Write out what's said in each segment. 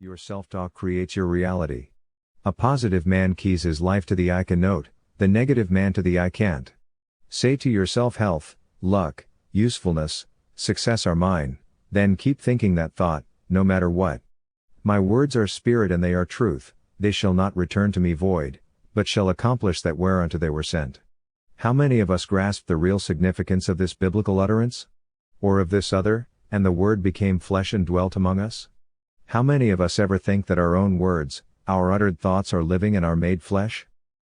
Your self-talk creates your reality. A positive man keys his life to the I can note, the negative man to the I can't. Say to yourself health, luck, usefulness, success are mine, then keep thinking that thought, no matter what. My words are spirit and they are truth, they shall not return to me void, but shall accomplish that whereunto they were sent. How many of us grasp the real significance of this biblical utterance? Or of this other, and the Word became flesh and dwelt among us? How many of us ever think that our own words, our uttered thoughts are living and are made flesh?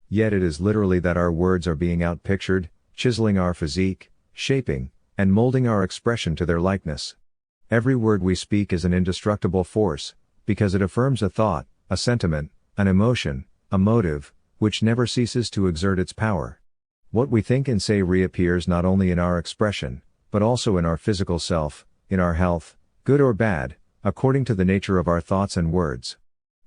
Yet it is literally that our words are being outpictured, chiseling our physique, shaping, and molding our expression to their likeness. Every word we speak is an indestructible force, because it affirms a thought, a sentiment, an emotion, a motive, which never ceases to exert its power. What we think and say reappears not only in our expression, but also in our physical self, in our health, good or bad, according to the nature of our thoughts and words.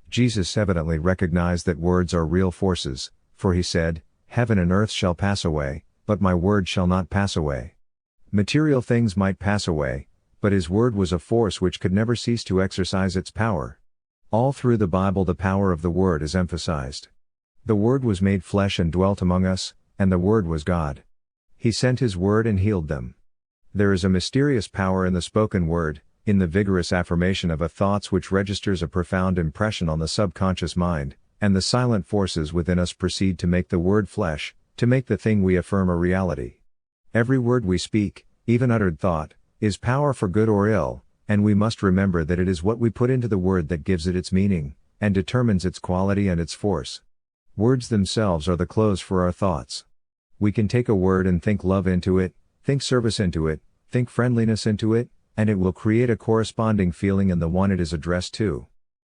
Jesus evidently recognized that words are real forces, for he said, "Heaven and earth shall pass away, but my word shall not pass away." Material things might pass away, but his word was a force which could never cease to exercise its power. All through the Bible the power of the word is emphasized. The word was made flesh and dwelt among us, and the word was God. He sent his word and healed them. There is a mysterious power in the spoken word, in the vigorous affirmation of a thoughts which registers a profound impression on the subconscious mind, and the silent forces within us proceed to make the word flesh, to make the thing we affirm a reality. Every word we speak, even uttered thought, is power for good or ill, and we must remember that it is what we put into the word that gives it its meaning, and determines its quality and its force. Words themselves are the clothes for our thoughts. We can take a word and think love into it, think service into it, think friendliness into it, and it will create a corresponding feeling in the one it is addressed to.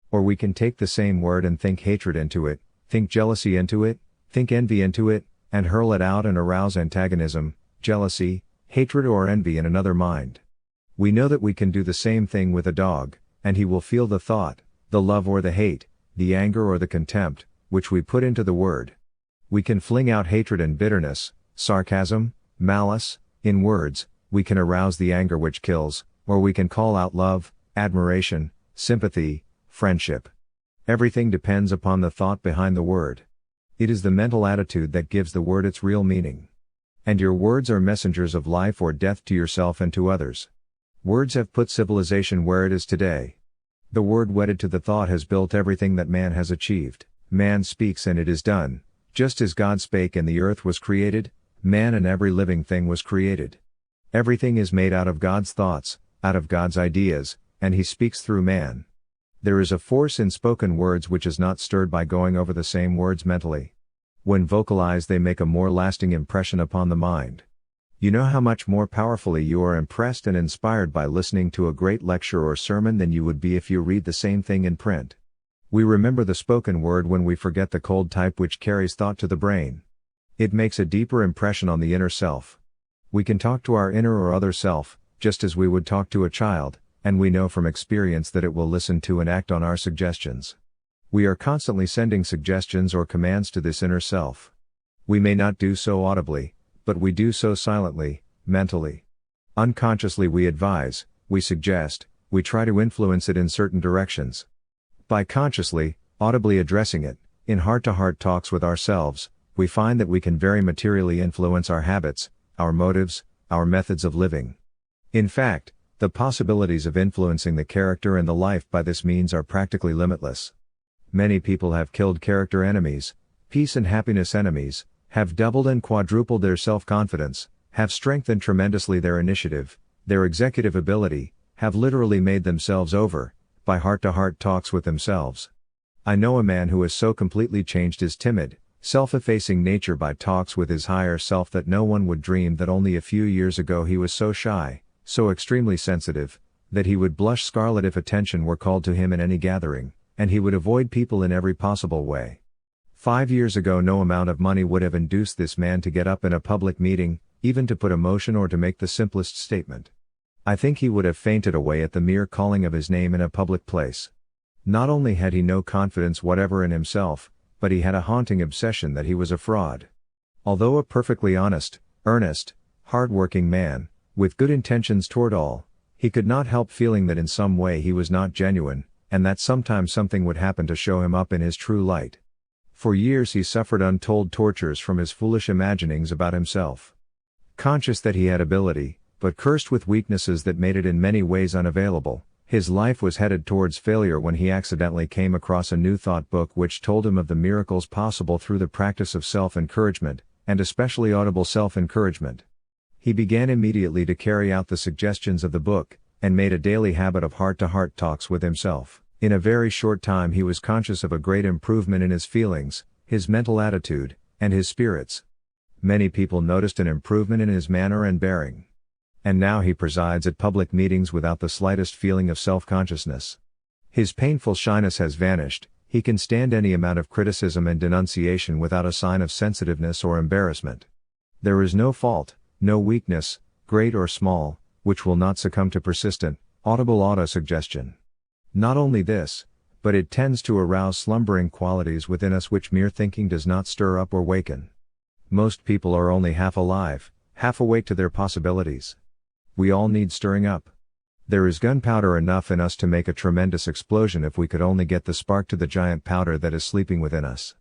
Or we can take the same word and think hatred into it, think jealousy into it, think envy into it, and hurl it out and arouse antagonism, jealousy, hatred or envy in another mind. We know that we can do the same thing with a dog, and he will feel the thought, the love or the hate, the anger or the contempt, which we put into the word. We can fling out hatred and bitterness, sarcasm, malice, in words, we can arouse the anger which kills, or we can call out love, admiration, sympathy, friendship. Everything depends upon the thought behind the word. It is the mental attitude that gives the word its real meaning. And your words are messengers of life or death to yourself and to others. Words have put civilization where it is today. The word wedded to the thought has built everything that man has achieved. Man speaks and it is done, just as God spake and the earth was created, man and every living thing was created. Everything is made out of God's thoughts, out of God's ideas, and he speaks through man. There is a force in spoken words which is not stirred by going over the same words mentally. When vocalized they make a more lasting impression upon the mind. You know how much more powerfully you are impressed and inspired by listening to a great lecture or sermon than you would be if you read the same thing in print. We remember the spoken word when we forget the cold type which carries thought to the brain. It makes a deeper impression on the inner self. We can talk to our inner or other self, just as we would talk to a child, and we know from experience that it will listen to and act on our suggestions. We are constantly sending suggestions or commands to this inner self. We may not do so audibly, but we do so silently, mentally. Unconsciously we advise, we suggest, we try to influence it in certain directions. By consciously, audibly addressing it, in heart-to-heart talks with ourselves, we find that we can very materially influence our habits, our motives, our methods of living. In fact, the possibilities of influencing the character and the life by this means are practically limitless. Many people have killed character enemies, peace and happiness enemies, have doubled and quadrupled their self-confidence, have strengthened tremendously their initiative, their executive ability, have literally made themselves over, by heart-to-heart talks with themselves. I know a man who has so completely changed his timid, self-effacing nature by talks with his higher self that no one would dream that only a few years ago he was so shy, so extremely sensitive, that he would blush scarlet if attention were called to him in any gathering, and he would avoid people in every possible way. 5 years ago no amount of money would have induced this man to get up in a public meeting, even to put a motion or to make the simplest statement. I think he would have fainted away at the mere calling of his name in a public place. Not only had he no confidence whatever in himself, but he had a haunting obsession that he was a fraud. Although a perfectly honest, earnest, hard-working man, with good intentions toward all, he could not help feeling that in some way he was not genuine, and that sometime something would happen to show him up in his true light. For years he suffered untold tortures from his foolish imaginings about himself. Conscious that he had ability, but cursed with weaknesses that made it in many ways unavailable, his life was headed towards failure when he accidentally came across a New Thought book which told him of the miracles possible through the practice of self-encouragement, and especially audible self-encouragement. He began immediately to carry out the suggestions of the book, and made a daily habit of heart-to-heart talks with himself. In a very short time he was conscious of a great improvement in his feelings, his mental attitude, and his spirits. Many people noticed an improvement in his manner and bearing. And now he presides at public meetings without the slightest feeling of self-consciousness. His painful shyness has vanished, he can stand any amount of criticism and denunciation without a sign of sensitiveness or embarrassment. There is no fault, no weakness, great or small, which will not succumb to persistent, audible auto-suggestion. Not only this, but it tends to arouse slumbering qualities within us which mere thinking does not stir up or waken. Most people are only half alive, half awake to their possibilities. We all need stirring up. There is gunpowder enough in us to make a tremendous explosion if we could only get the spark to the giant powder that is sleeping within us.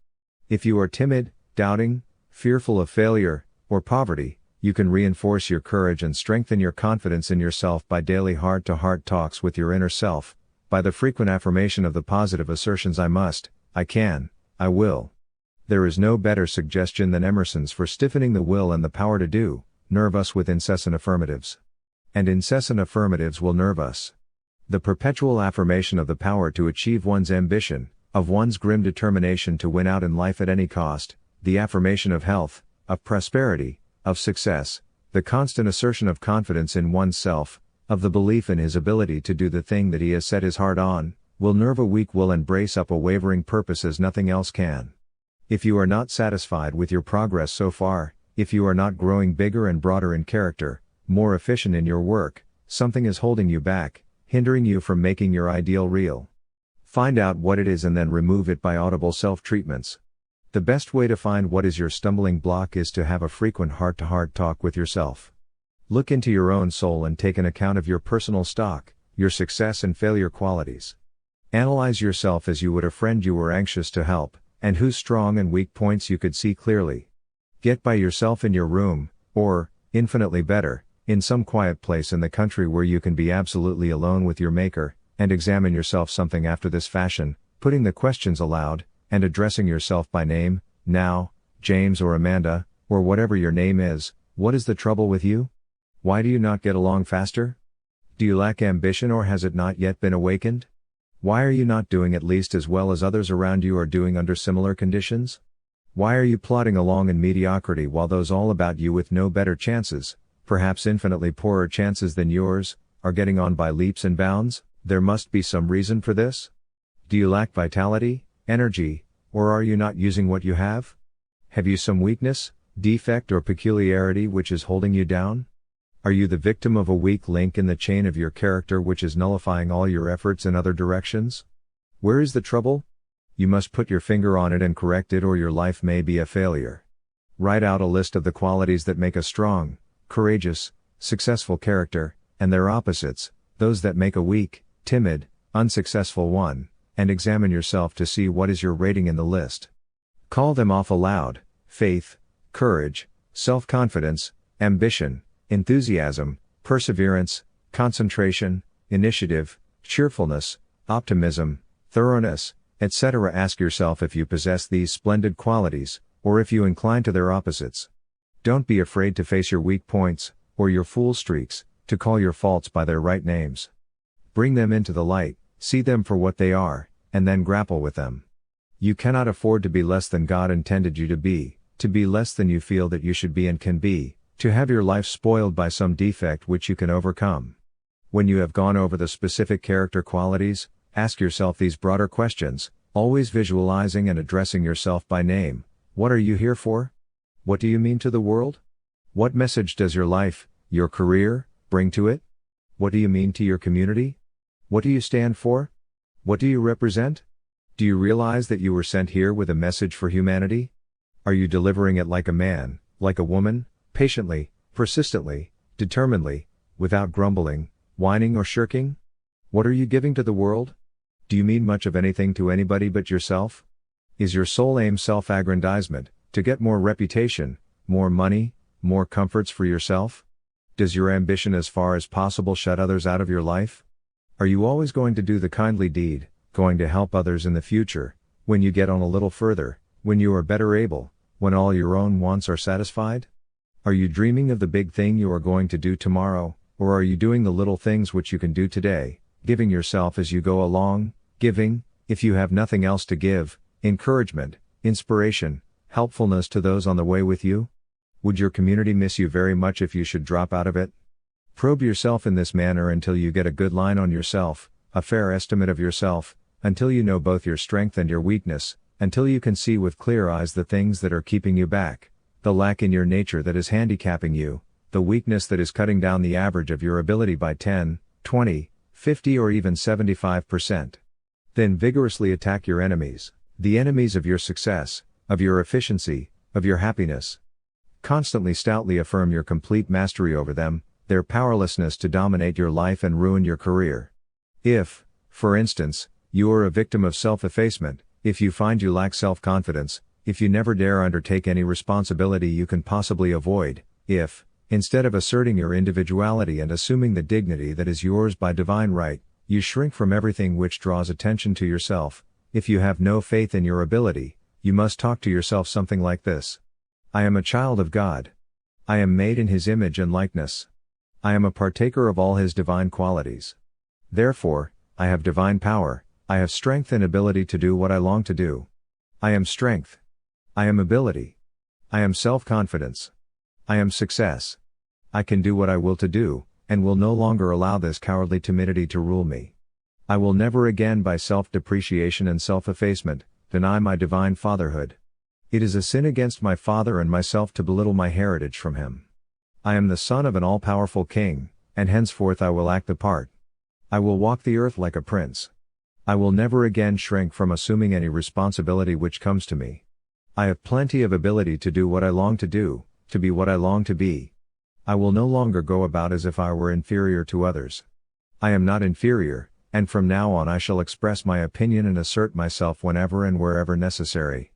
If you are timid, doubting, fearful of failure, or poverty, you can reinforce your courage and strengthen your confidence in yourself by daily heart-to-heart talks with your inner self, by the frequent affirmation of the positive assertions I must, I can, I will. There is no better suggestion than Emerson's for stiffening the will and the power to do, nerve us with incessant affirmatives. And incessant affirmatives will nerve us. The perpetual affirmation of the power to achieve one's ambition, of one's grim determination to win out in life at any cost, the affirmation of health, of prosperity, of success, the constant assertion of confidence in oneself, of the belief in his ability to do the thing that he has set his heart on, will nerve a weak will and brace up a wavering purpose as nothing else can. If you are not satisfied with your progress so far, if you are not growing bigger and broader in character, more efficient in your work, something is holding you back, hindering you from making your ideal real. Find out what it is and then remove it by audible self-treatments. The best way to find what is your stumbling block is to have a frequent heart-to-heart talk with yourself. Look into your own soul and take an account of your personal stock, your success and failure qualities. Analyze yourself as you would a friend you were anxious to help, and whose strong and weak points you could see clearly. Get by yourself in your room, or, infinitely better, in some quiet place in the country where you can be absolutely alone with your Maker, and examine yourself something after this fashion, putting the questions aloud, and addressing yourself by name, now, James or Amanda, or whatever your name is. What is the trouble with you? Why do you not get along faster? Do you lack ambition or has it not yet been awakened? Why are you not doing at least as well as others around you are doing under similar conditions? Why are you plodding along in mediocrity while those all about you with no better chances, perhaps infinitely poorer chances than yours, are getting on by leaps and bounds? There must be some reason for this. Do you lack vitality, energy, or are you not using what you have? Have you some weakness, defect or peculiarity which is holding you down? Are you the victim of a weak link in the chain of your character which is nullifying all your efforts in other directions? Where is the trouble? You must put your finger on it and correct it or your life may be a failure. Write out a list of the qualities that make a strong, courageous, successful character, and their opposites, those that make a weak, timid, unsuccessful one, and examine yourself to see what is your rating in the list. Call them off aloud: faith, courage, self-confidence, ambition, enthusiasm, perseverance, concentration, initiative, cheerfulness, optimism, thoroughness, etc. Ask yourself if you possess these splendid qualities, or if you incline to their opposites. Don't be afraid to face your weak points, or your fool streaks, to call your faults by their right names. Bring them into the light, see them for what they are, and then grapple with them. You cannot afford to be less than God intended you to be less than you feel that you should be and can be, to have your life spoiled by some defect which you can overcome. When you have gone over the specific character qualities, ask yourself these broader questions, always visualizing and addressing yourself by name. What are you here for? What do you mean to the world? What message does your life, your career, bring to it? What do you mean to your community? What do you stand for? What do you represent? Do you realize that you were sent here with a message for humanity? Are you delivering it like a man, like a woman, patiently, persistently, determinedly, without grumbling, whining or shirking? What are you giving to the world? Do you mean much of anything to anybody but yourself? Is your sole aim self-aggrandizement, to get more reputation, more money, more comforts for yourself? Does your ambition as far as possible shut others out of your life? Are you always going to do the kindly deed, going to help others in the future, when you get on a little further, when you are better able, when all your own wants are satisfied? Are you dreaming of the big thing you are going to do tomorrow, or are you doing the little things which you can do today, giving yourself as you go along, giving, if you have nothing else to give, encouragement, inspiration, helpfulness to those on the way with you? Would your community miss you very much if you should drop out of it? Probe yourself in this manner until you get a good line on yourself, a fair estimate of yourself, until you know both your strength and your weakness, until you can see with clear eyes the things that are keeping you back, the lack in your nature that is handicapping you, the weakness that is cutting down the average of your ability by 10, 20, 50 or even 75%. Then vigorously attack your enemies, the enemies of your success, of your efficiency, of your happiness. Constantly stoutly affirm your complete mastery over them, their powerlessness to dominate your life and ruin your career. If, for instance, you are a victim of self-effacement, if you find you lack self-confidence, if you never dare undertake any responsibility you can possibly avoid, if, instead of asserting your individuality and assuming the dignity that is yours by divine right, you shrink from everything which draws attention to yourself, if you have no faith in your ability, you must talk to yourself something like this. I am a child of God. I am made in His image and likeness. I am a partaker of all His divine qualities. Therefore, I have divine power, I have strength and ability to do what I long to do. I am strength. I am ability. I am self-confidence. I am success. I can do what I will to do, and will no longer allow this cowardly timidity to rule me. I will never again by self-depreciation and self-effacement, deny my divine fatherhood. It is a sin against my Father and myself to belittle my heritage from Him. I am the son of an all-powerful King, and henceforth I will act the part. I will walk the earth like a prince. I will never again shrink from assuming any responsibility which comes to me. I have plenty of ability to do what I long to do, to be what I long to be. I will no longer go about as if I were inferior to others. I am not inferior, and from now on I shall express my opinion and assert myself whenever and wherever necessary.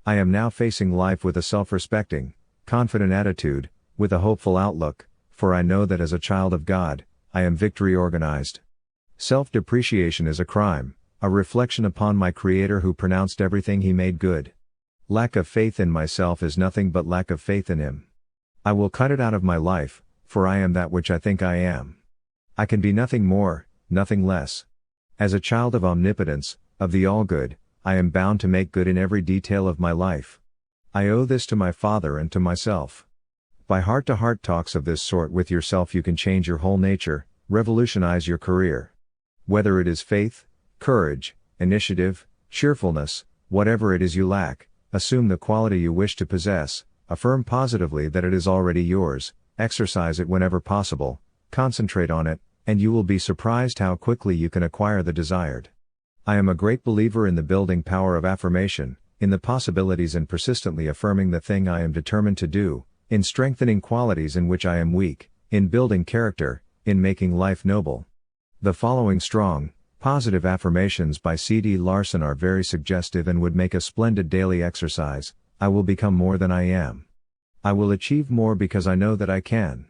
I am now facing life with a self-respecting, confident attitude, with a hopeful outlook, for I know that as a child of God, I am victory organized. Self-depreciation is a crime, a reflection upon my Creator who pronounced everything He made good. Lack of faith in myself is nothing but lack of faith in Him. I will cut it out of my life, for I am that which I think I am. I can be nothing more, nothing less. As a child of omnipotence, of the all-good, I am bound to make good in every detail of my life. I owe this to my Father and to myself. By heart-to-heart talks of this sort with yourself you can change your whole nature, revolutionize your career. Whether it is faith, courage, initiative, cheerfulness, whatever it is you lack, assume the quality you wish to possess, affirm positively that it is already yours, exercise it whenever possible, concentrate on it, and you will be surprised how quickly you can acquire the desired. I am a great believer in the building power of affirmation, in the possibilities in persistently affirming the thing I am determined to do, in strengthening qualities in which I am weak, in building character, in making life noble. The following strong, positive affirmations by C.D. Larson are very suggestive and would make a splendid daily exercise. I will become more than I am. I will achieve more because I know that I can.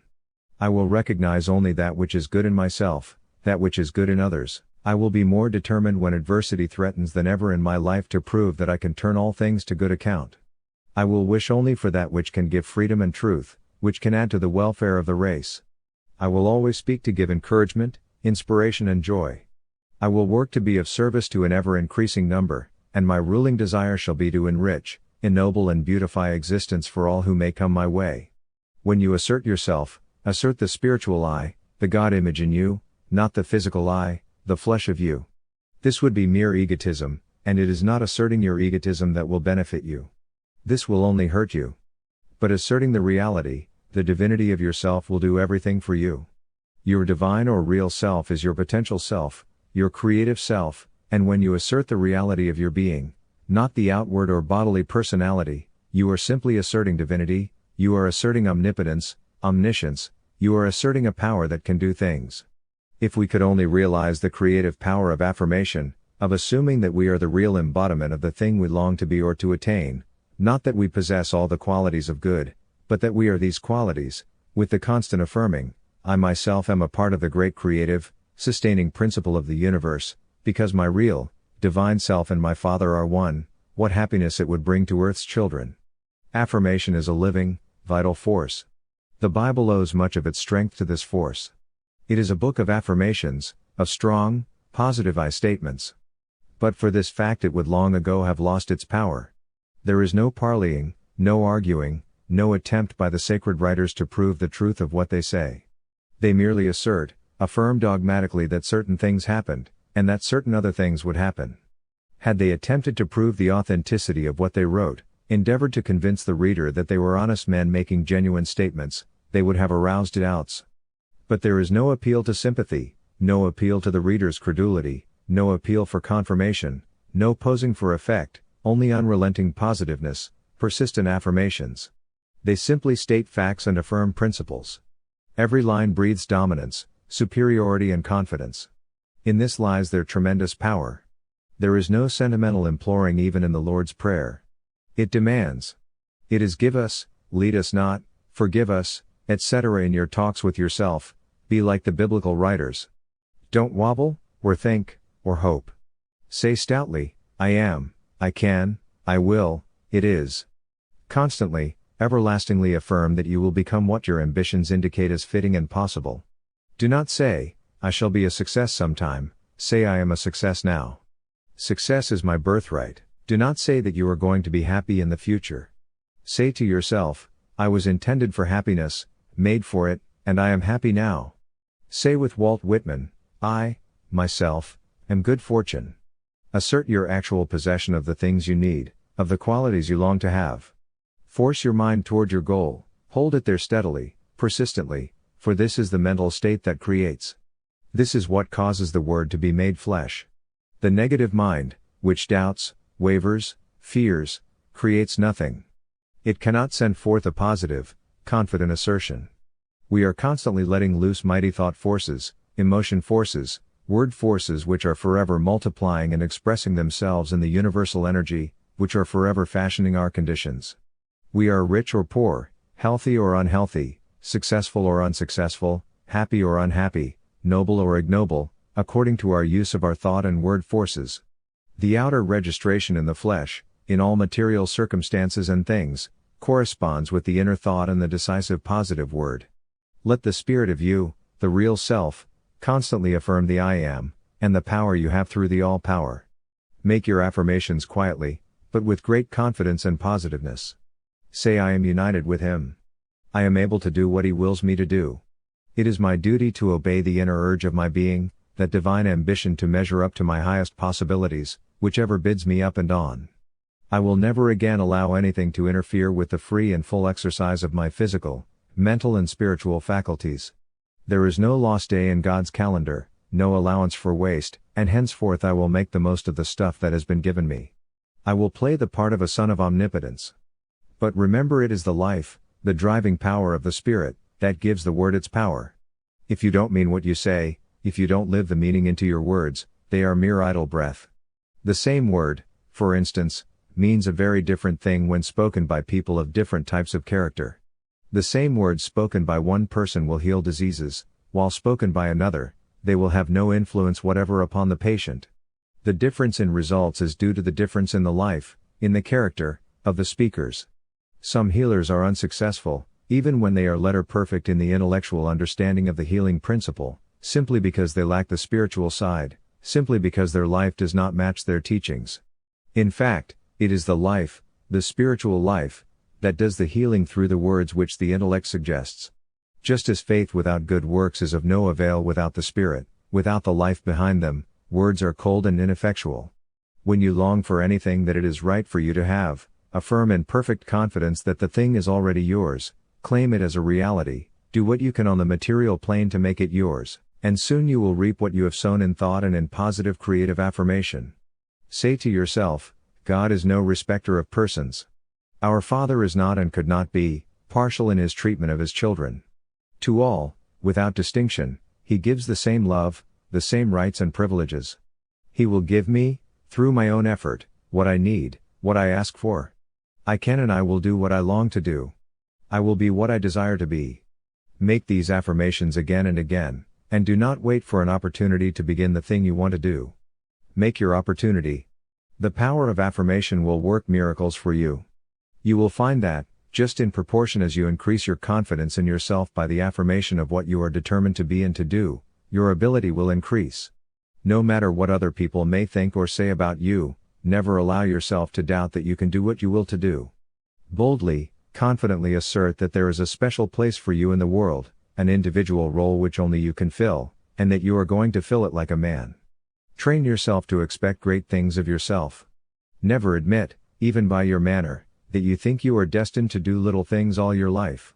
I will recognize only that which is good in myself, that which is good in others. I will be more determined when adversity threatens than ever in my life to prove that I can turn all things to good account. I will wish only for that which can give freedom and truth, which can add to the welfare of the race. I will always speak to give encouragement, inspiration and joy. I will work to be of service to an ever-increasing number, and my ruling desire shall be to enrich, ennoble and beautify existence for all who may come my way. When you assert yourself, assert the spiritual I, the God image in you, not the physical I, the flesh of you. This would be mere egotism, and it is not asserting your egotism that will benefit you. This will only hurt you. But asserting the reality, the divinity of yourself will do everything for you. Your divine or real self is your potential self, your creative self, and when you assert the reality of your being, not the outward or bodily personality, you are simply asserting divinity, you are asserting omnipotence, omniscience, you are asserting a power that can do things. If we could only realize the creative power of affirmation, of assuming that we are the real embodiment of the thing we long to be or to attain, not that we possess all the qualities of good, but that we are these qualities, with the constant affirming, I myself am a part of the great creative, sustaining principle of the universe, because my real, divine self and my Father are one. What happiness it would bring to Earth's children. Affirmation is a living, vital force. The Bible owes much of its strength to this force. It is a book of affirmations, of strong, positive I statements. But for this fact it would long ago have lost its power. There is no parleying, no arguing, no attempt by the sacred writers to prove the truth of what they say. They merely affirm dogmatically that certain things happened, and that certain other things would happen. Had they attempted to prove the authenticity of what they wrote, endeavored to convince the reader that they were honest men making genuine statements, they would have aroused doubts. But there is no appeal to sympathy, no appeal to the reader's credulity, no appeal for confirmation, no posing for effect, only unrelenting positiveness, persistent affirmations. They simply state facts and affirm principles. Every line breathes dominance, superiority and confidence. In this lies their tremendous power. There is no sentimental imploring even in the Lord's Prayer. It demands. It is give us, lead us not, forgive us, etc. In your talks with yourself, be like the biblical writers. Don't wobble, or think, or hope. Say stoutly, I am, I can, I will, it is. Constantly, everlastingly affirm that you will become what your ambitions indicate as fitting and possible. Do not say, I shall be a success sometime, say I am a success now. Success is my birthright. Do not say that you are going to be happy in the future. Say to yourself, I was intended for happiness, made for it, and I am happy now. Say with Walt Whitman, I, myself, am good fortune. Assert your actual possession of the things you need, of the qualities you long to have. Force your mind toward your goal, hold it there steadily, persistently, for this is the mental state that creates. This is what causes the Word to be made flesh. The negative mind, which doubts, wavers, fears, creates nothing. It cannot send forth a positive, confident assertion. We are constantly letting loose mighty thought forces, emotion forces, word forces which are forever multiplying and expressing themselves in the universal energy, which are forever fashioning our conditions. We are rich or poor, healthy or unhealthy, successful or unsuccessful, happy or unhappy, noble or ignoble, according to our use of our thought and word forces. The outer registration in the flesh, in all material circumstances and things, corresponds with the inner thought and the decisive positive word. Let the spirit of you, the real self, constantly affirm the I am, and the power you have through the all-power. Make your affirmations quietly, but with great confidence and positiveness. Say I am united with Him. I am able to do what He wills me to do. It is my duty to obey the inner urge of my being, that divine ambition to measure up to my highest possibilities, whichever bids me up and on. I will never again allow anything to interfere with the free and full exercise of my physical, mental and spiritual faculties. There is no lost day in God's calendar, no allowance for waste, and henceforth I will make the most of the stuff that has been given me. I will play the part of a son of omnipotence. But remember, it is the life, the driving power of the Spirit, that gives the word its power. If you don't mean what you say, if you don't live the meaning into your words, they are mere idle breath. The same word, for instance, means a very different thing when spoken by people of different types of character. The same words spoken by one person will heal diseases, while spoken by another, they will have no influence whatever upon the patient. The difference in results is due to the difference in the life, in the character, of the speakers. Some healers are unsuccessful, even when they are letter perfect in the intellectual understanding of the healing principle, simply because they lack the spiritual side, simply because their life does not match their teachings. In fact, it is the life, the spiritual life, that does the healing through the words which the intellect suggests. Just as faith without good works is of no avail without the Spirit, without the life behind them, words are cold and ineffectual. When you long for anything that it is right for you to have, affirm in perfect confidence that the thing is already yours, claim it as a reality, do what you can on the material plane to make it yours, and soon you will reap what you have sown in thought and in positive creative affirmation. Say to yourself, God is no respecter of persons. Our Father is not and could not be partial in His treatment of His children. To all, without distinction, He gives the same love, the same rights and privileges. He will give me, through my own effort, what I need, what I ask for. I can and I will do what I long to do. I will be what I desire to be. Make these affirmations again and again, and do not wait for an opportunity to begin the thing you want to do. Make your opportunity. The power of affirmation will work miracles for you. You will find that, just in proportion as you increase your confidence in yourself by the affirmation of what you are determined to be and to do, your ability will increase. No matter what other people may think or say about you, never allow yourself to doubt that you can do what you will to do. Boldly, confidently assert that there is a special place for you in the world, an individual role which only you can fill, and that you are going to fill it like a man. Train yourself to expect great things of yourself. Never admit, even by your manner, that you think you are destined to do little things all your life.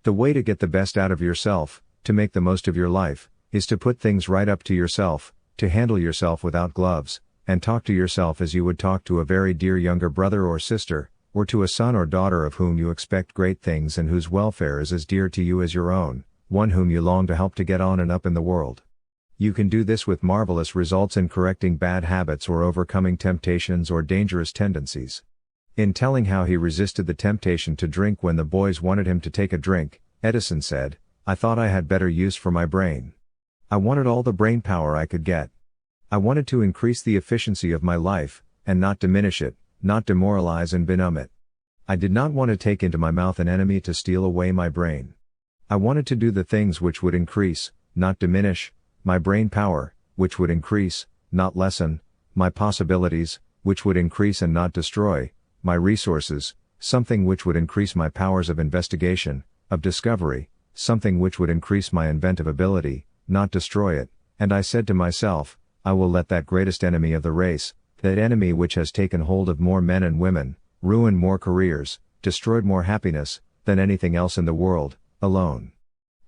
The way to get the best out of yourself, to make the most of your life, is to put things right up to yourself, to handle yourself without gloves, and talk to yourself as you would talk to a very dear younger brother or sister, or to a son or daughter of whom you expect great things and whose welfare is as dear to you as your own, one whom you long to help to get on and up in the world. You can do this with marvelous results in correcting bad habits or overcoming temptations or dangerous tendencies. In telling how he resisted the temptation to drink when the boys wanted him to take a drink, Edison said, "I thought I had better use for my brain. I wanted all the brain power I could get. I wanted to increase the efficiency of my life, and not diminish it, not demoralize and benumb it. I did not want to take into my mouth an enemy to steal away my brain. I wanted to do the things which would increase, not diminish, my brain power, which would increase, not lessen, my possibilities, which would increase and not destroy, my resources, something which would increase my powers of investigation, of discovery, something which would increase my inventive ability, not destroy it, and I said to myself, I will let that greatest enemy of the race, that enemy which has taken hold of more men and women, ruined more careers, destroyed more happiness, than anything else in the world, alone.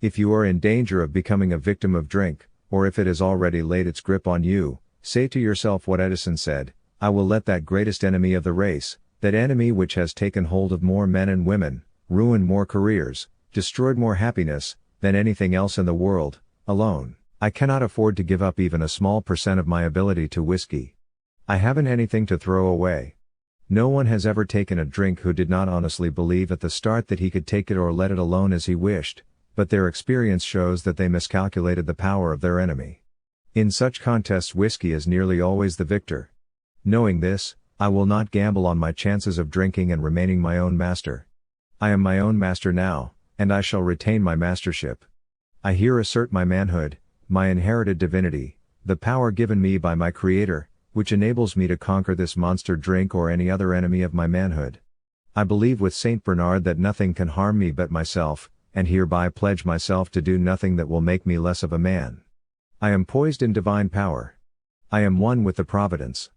If you are in danger of becoming a victim of drink, or if it has already laid its grip on you, say to yourself what Edison said, I will let that greatest enemy of the race, that enemy which has taken hold of more men and women, ruined more careers, destroyed more happiness, than anything else in the world, alone. I cannot afford to give up even a small percent of my ability to whiskey. I haven't anything to throw away. No one has ever taken a drink who did not honestly believe at the start that he could take it or let it alone as he wished, but their experience shows that they miscalculated the power of their enemy. In such contests whiskey is nearly always the victor. Knowing this, I will not gamble on my chances of drinking and remaining my own master. I am my own master now, and I shall retain my mastership. I here assert my manhood, my inherited divinity, the power given me by my Creator, which enables me to conquer this monster drink or any other enemy of my manhood. I believe with Saint Bernard that nothing can harm me but myself, and hereby pledge myself to do nothing that will make me less of a man. I am poised in divine power. I am one with the providence.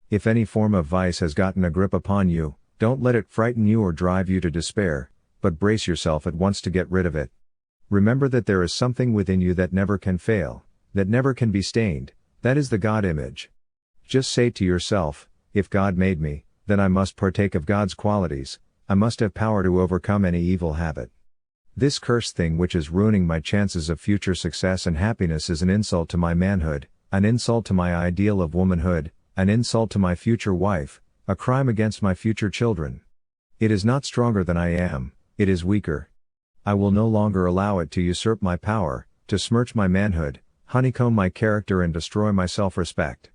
If any form of vice has gotten a grip upon you, don't let it frighten you or drive you to despair, but brace yourself at once to get rid of it. Remember that there is something within you that never can fail, that never can be stained, that is the God image. Just say to yourself, if God made me, then I must partake of God's qualities, I must have power to overcome any evil habit. This cursed thing which is ruining my chances of future success and happiness is an insult to my manhood, an insult to my ideal of womanhood, an insult to my future wife, a crime against my future children. It is not stronger than I am, it is weaker. I will no longer allow it to usurp my power, to smirch my manhood, honeycomb my character and destroy my self-respect.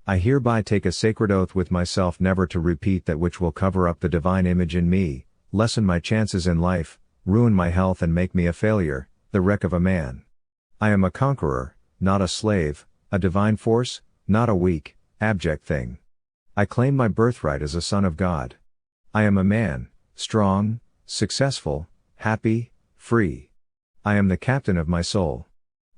I hereby take a sacred oath with myself never to repeat that which will cover up the divine image in me, lessen my chances in life, ruin my health and make me a failure, the wreck of a man. I am a conqueror, not a slave, a divine force, not a weak, abject thing. I claim my birthright as a son of God. I am a man, strong, successful, happy, free. I am the captain of my soul.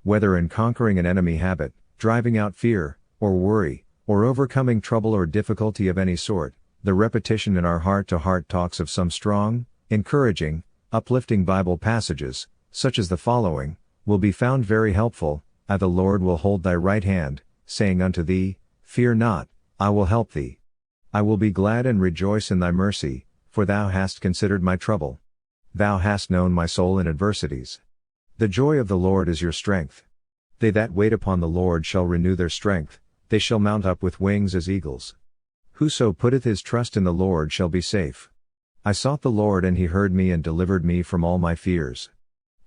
Whether in conquering an enemy habit, driving out fear, or worry, or overcoming trouble or difficulty of any sort, the repetition in our heart-to-heart talks of some strong, encouraging, uplifting Bible passages, such as the following, will be found very helpful. I the Lord will hold thy right hand, saying unto thee, Fear not, I will help thee. I will be glad and rejoice in thy mercy, for thou hast considered my trouble. Thou hast known my soul in adversities. The joy of the Lord is your strength. They that wait upon the Lord shall renew their strength, They shall mount up with wings as eagles. Whoso putteth his trust in the Lord shall be safe. I sought the Lord and he heard me and delivered me from all my fears.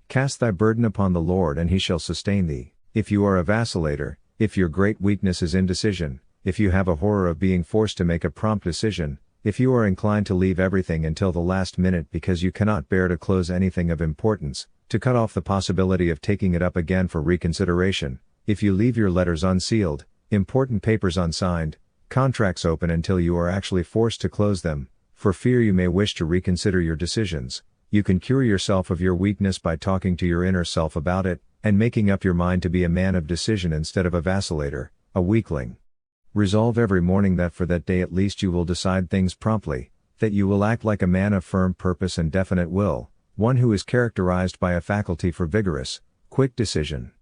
Cast thy burden upon the Lord and he shall sustain thee. If you are a vacillator, if your great weakness is indecision, if you have a horror of being forced to make a prompt decision, if you are inclined to leave everything until the last minute because you cannot bear to close anything of importance, to cut off the possibility of taking it up again for reconsideration, if you leave your letters unsealed, important papers unsigned, contracts open until you are actually forced to close them, for fear you may wish to reconsider your decisions, you can cure yourself of your weakness by talking to your inner self about it, and making up your mind to be a man of decision instead of a vacillator, a weakling. Resolve every morning that for that day at least you will decide things promptly, that you will act like a man of firm purpose and definite will, one who is characterized by a faculty for vigorous, quick decision.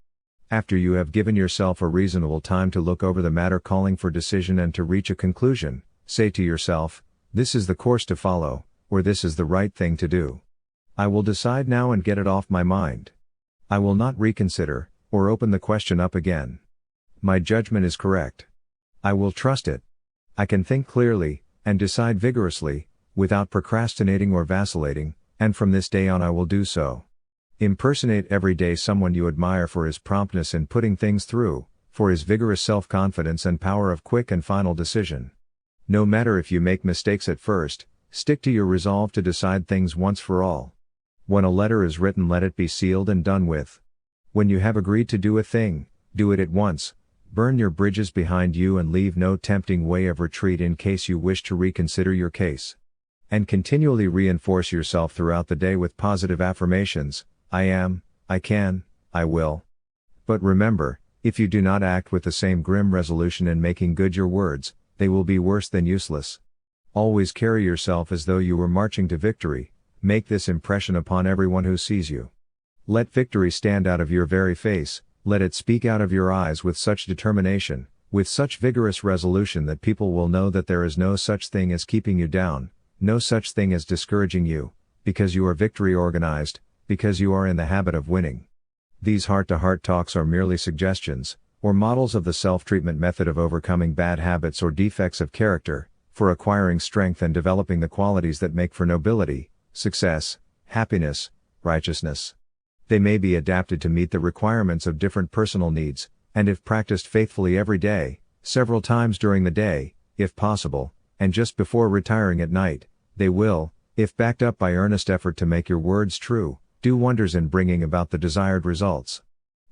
After you have given yourself a reasonable time to look over the matter calling for decision and to reach a conclusion, say to yourself, this is the course to follow, or this is the right thing to do. I will decide now and get it off my mind. I will not reconsider, or open the question up again. My judgment is correct. I will trust it. I can think clearly, and decide vigorously, without procrastinating or vacillating, and from this day on I will do so. Impersonate every day someone you admire for his promptness in putting things through, for his vigorous self-confidence and power of quick and final decision. No matter if you make mistakes at first, stick to your resolve to decide things once for all. When a letter is written, let it be sealed and done with. When you have agreed to do a thing, do it at once. Burn your bridges behind you and leave no tempting way of retreat in case you wish to reconsider your case. And continually reinforce yourself throughout the day with positive affirmations, I am, I can, I will. But remember, if you do not act with the same grim resolution in making good your words, they will be worse than useless. Always carry yourself as though you were marching to victory, make this impression upon everyone who sees you. Let victory stand out of your very face, let it speak out of your eyes with such determination, with such vigorous resolution that people will know that there is no such thing as keeping you down, no such thing as discouraging you, because you are victory organized, because you are in the habit of winning. These heart-to-heart talks are merely suggestions, or models of the self-treatment method of overcoming bad habits or defects of character, for acquiring strength and developing the qualities that make for nobility, success, happiness, righteousness. They may be adapted to meet the requirements of different personal needs, and if practiced faithfully every day, several times during the day, if possible, and just before retiring at night, they will, if backed up by earnest effort to make your words true, do wonders in bringing about the desired results.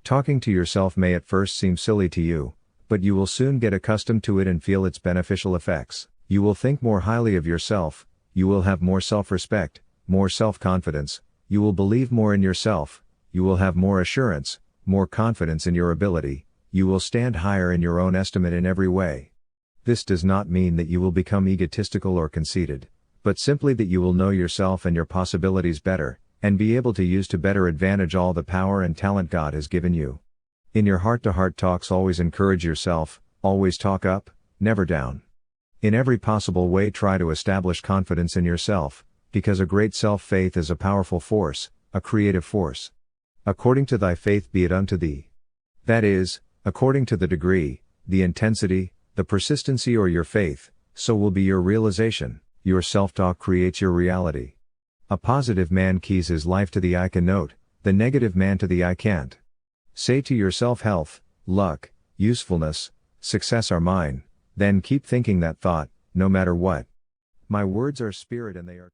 Talking to yourself may at first seem silly to you, but you will soon get accustomed to it and feel its beneficial effects. You will think more highly of yourself, you will have more self-respect, more self-confidence, you will believe more in yourself, you will have more assurance, more confidence in your ability, you will stand higher in your own estimate in every way. This does not mean that you will become egotistical or conceited, but simply that you will know yourself and your possibilities better, and be able to use to better advantage all the power and talent God has given you. In your heart-to-heart talks always encourage yourself, always talk up, never down. In every possible way try to establish confidence in yourself, because a great self-faith is a powerful force, a creative force. According to thy faith be it unto thee. That is, according to the degree, the intensity, the persistency or your faith, so will be your realization. Your self-talk creates your reality. A positive man keys his life to the I can note, the negative man to the I can't. Say to yourself health, luck, usefulness, success are mine, then keep thinking that thought, no matter what. My words are spirit and they are